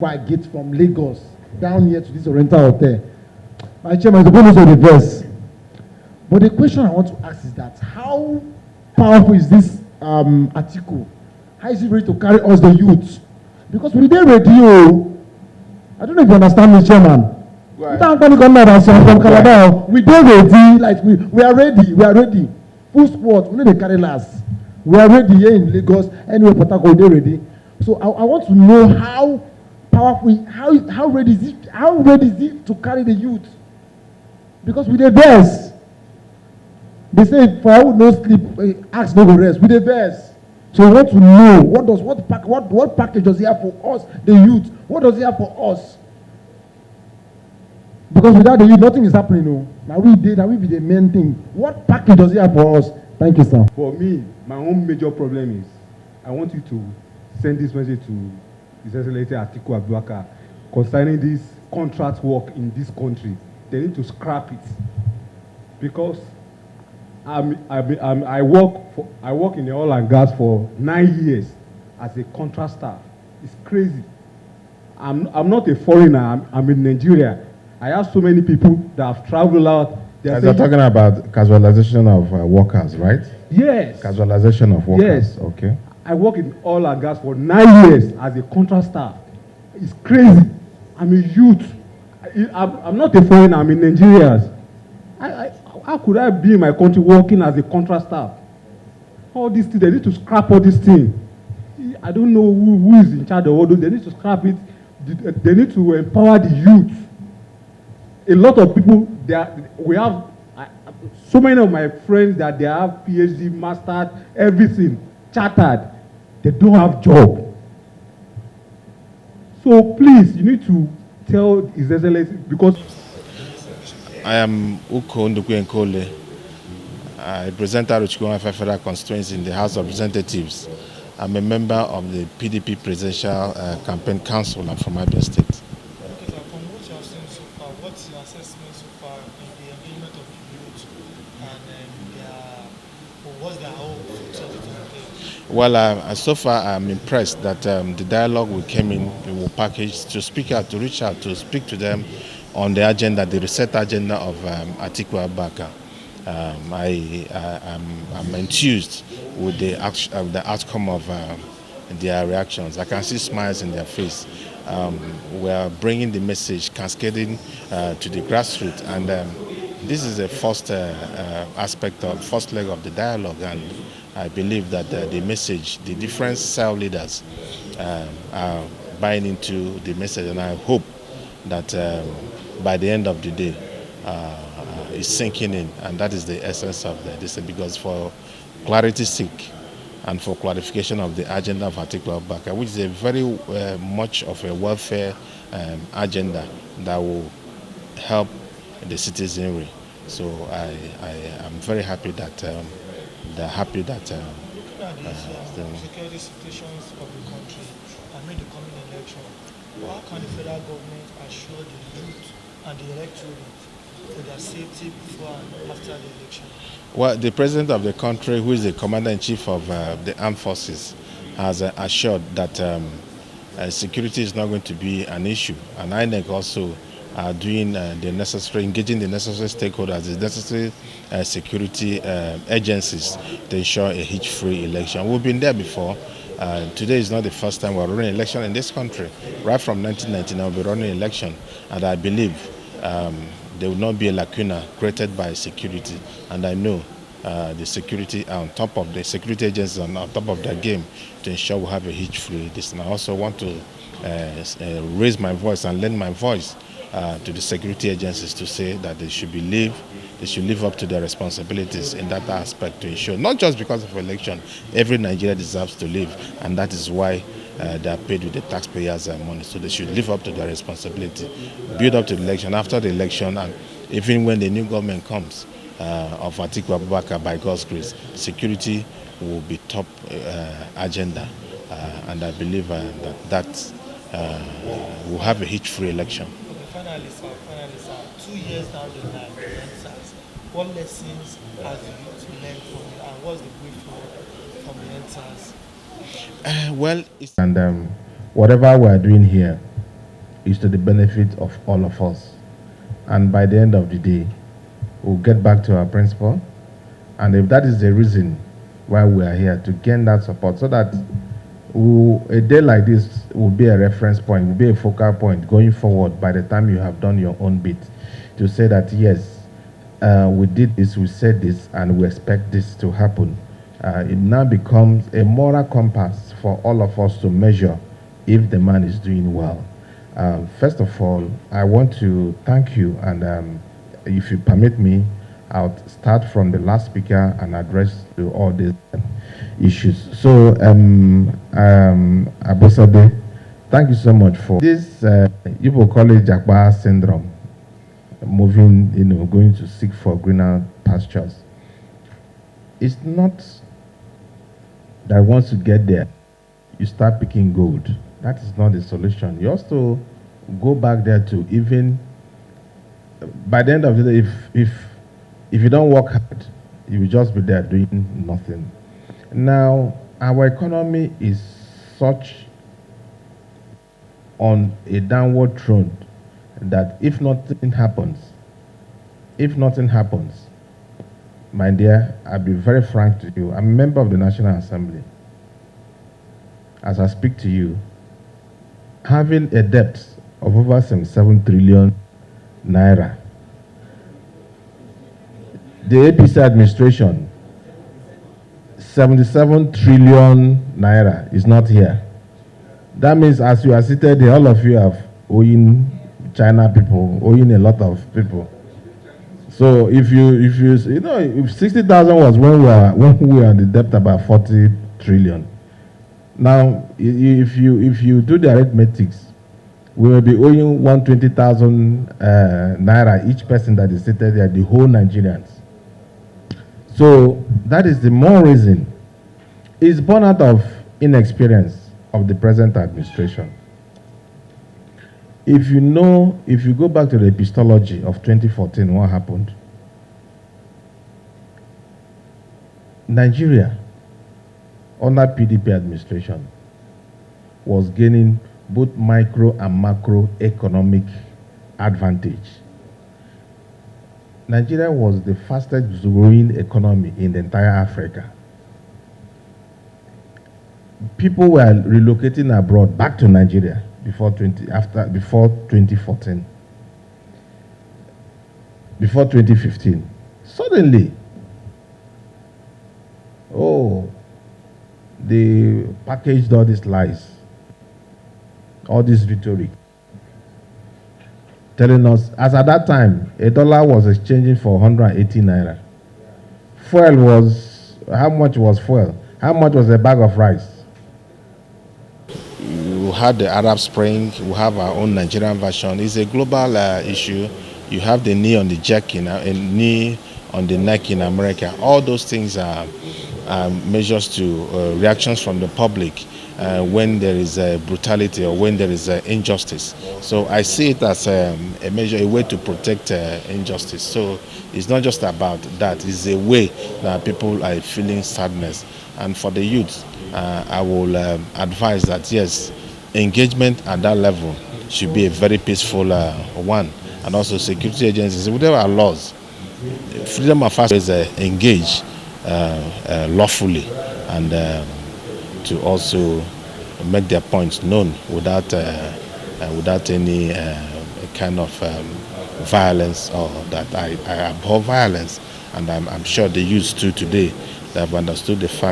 Gate from Lagos down here to this Oriental Hotel. My chairman, the bonus of the verse. But the question I want to ask is that how powerful is this Atiku? How is he ready to carry us, the youth? Because we did radio. I don't know if you understand me, chairman. Right. From Calabar. We did ready, like we are ready. We are ready. Full squad. We need to carry last. We are ready here in Lagos. Anyway, Port Harcourt, we are ready. So I want to know how powerful, how ready is it to carry the youth? Because with the verse, they say for who no sleep, ask no go rest. With the verse, so we want to know what package does he have for us, the youth? What does he have for us? Because without the youth, nothing is happening. No, now we be the main thing. What package does he have for us? Thank you, sir. For me, my own major problem is I want you to send this message to His Excellency Atiku Abubakar concerning this contract work in this country. They need to scrap it because I work in the oil and gas for 9 years as a contract staff. It's crazy. I'm not a foreigner. I'm in Nigeria. I have so many people that have traveled out. You're talking about casualization of workers, right? Yes. Casualization of workers. Yes. Okay. I work in oil and gas for 9 years as a contract staff. It's crazy. I'm a youth. I'm not a foreigner. I'm in Nigeria. How could I be in my country working as a contract staff? All these things, they need to scrap all these things. I don't know who is in charge of all those. They need to scrap it. They need to empower the youth. A lot of people, we have so many of my friends that they have PhD, master's, everything, chartered. They don't have job. So please, you need to tell His Excellency, because I am Uko Ndukwe Nkole. I represent Aruchukwu Federal Constituency in the House of Representatives. I'm a member of the PDP Presidential Campaign Council. I'm from Abia State. Okay, sir, from what you have seen so far, what's your assessment so far in the engagement of the youth and what's their hope for 2023? Well, so far I'm impressed that the dialogue we came in, we will package to speak out, to reach out, to speak to them on the agenda, the reset agenda of Atiku Abubakar. I'm enthused with the outcome of their reactions. I can see smiles in their face. We are bringing the message, cascading to the grassroots, and this is the first aspect of first leg of the dialogue. And I believe that the message, the different cell leaders are buying into the message, and I hope that by the end of the day, is sinking in, and that is the essence of this. Because for clarity's sake and for clarification of the agenda of Atiku Abubakar, which is a very much of a welfare agenda that will help the citizenry. So I am very happy that they're happy that security situations of the country amid the coming election. How can the federal government assure the youth and the electorate for their safety before and after the election? Well, the president of the country, who is the commander-in-chief of the armed forces, has assured that security is not going to be an issue. And INEC also are doing the necessary, engaging the necessary stakeholders, the necessary security agencies to ensure a hitch-free election. We've been there before. Today is not the first time we're running an election in this country. Right from 1999, we'll be running an election, and I believe there will not be a lacuna created by security. And I know the security on top of the security agencies on top of their game to ensure we have a hitch-free. And I also want to raise my voice and lend my voice to the security agencies to say that they should live up to their responsibilities in that aspect to ensure, not just because of election, every Nigerian deserves to live, and that is why they are paid with the taxpayers' money. So they should live up to their responsibility, build up to the election. After the election, and even when the new government comes of Atiku Abubakar, by God's grace, security will be top agenda, and I believe that we'll have a hitch-free election. Finally, sir, 2 years down the line, what lessons has the youth learned from you, and what's the brief from the answers? And whatever we are doing here, is to the benefit of all of us. And by the end of the day, we'll get back to our principle. And if that is the reason why we are here, to gain that support, so that a day like this will be a reference point, will be a focal point going forward by the time you have done your own bit, to say that yes, we did this, we said this, and we expect this to happen. It now becomes a moral compass for all of us to measure if the man is doing well. First of all, I want to thank you, and if you permit me, I'll start from the last speaker and address to all these issues. So, Abusabe, thank you so much for this. You will call it Jakba syndrome, moving, going to seek for greener pastures. It's not that once you get there, you start picking gold. That is not the solution. You also go back there to even, by the end of the day, if you don't work hard, you will just be there doing nothing. Now, our economy is such on a downward trend that if nothing happens, my dear, I'll be very frank to you. I'm a member of the National Assembly. As I speak to you, having a debt of over 7 trillion naira, the APC administration, 77 trillion naira is not here. That means as you are seated here, all of you have owing China people, owing a lot of people. So if if 60,000 was when we were on the debt about 40 trillion. Now, if you do the arithmetics, we will be owing 120,000 naira each person that is seated there, the whole Nigerians. So that is the more reason. It's born out of inexperience of the present administration. If you go back to the epistology of 2014, what happened? Nigeria, under PDP administration, was gaining both micro and macro economic advantage. Nigeria was the fastest growing economy in the entire Africa. People were relocating abroad back to Nigeria before 2014. Before 2015. Suddenly, they packaged all these lies, all this rhetoric, telling us, as at that time, a dollar was exchanging for 180 naira. Fuel was, how much was fuel? How much was a bag of rice? You had the Arab Spring, we have our own Nigerian version. It's a global issue. You have the knee on the jack knee on the neck in America. All those things are measures to reactions from the public when there is brutality or when there is injustice. So I see it as a measure, a way to protect injustice. So it's not just about that. It's a way that people are feeling sadness. And for the youth, I will advise that yes, engagement at that level should be a very peaceful one. And also security agencies, whatever our laws, freedom of association is engage lawfully and to also make their points known without any kind of violence, or that I abhor violence. And I'm sure the youth too today, they have understood the fact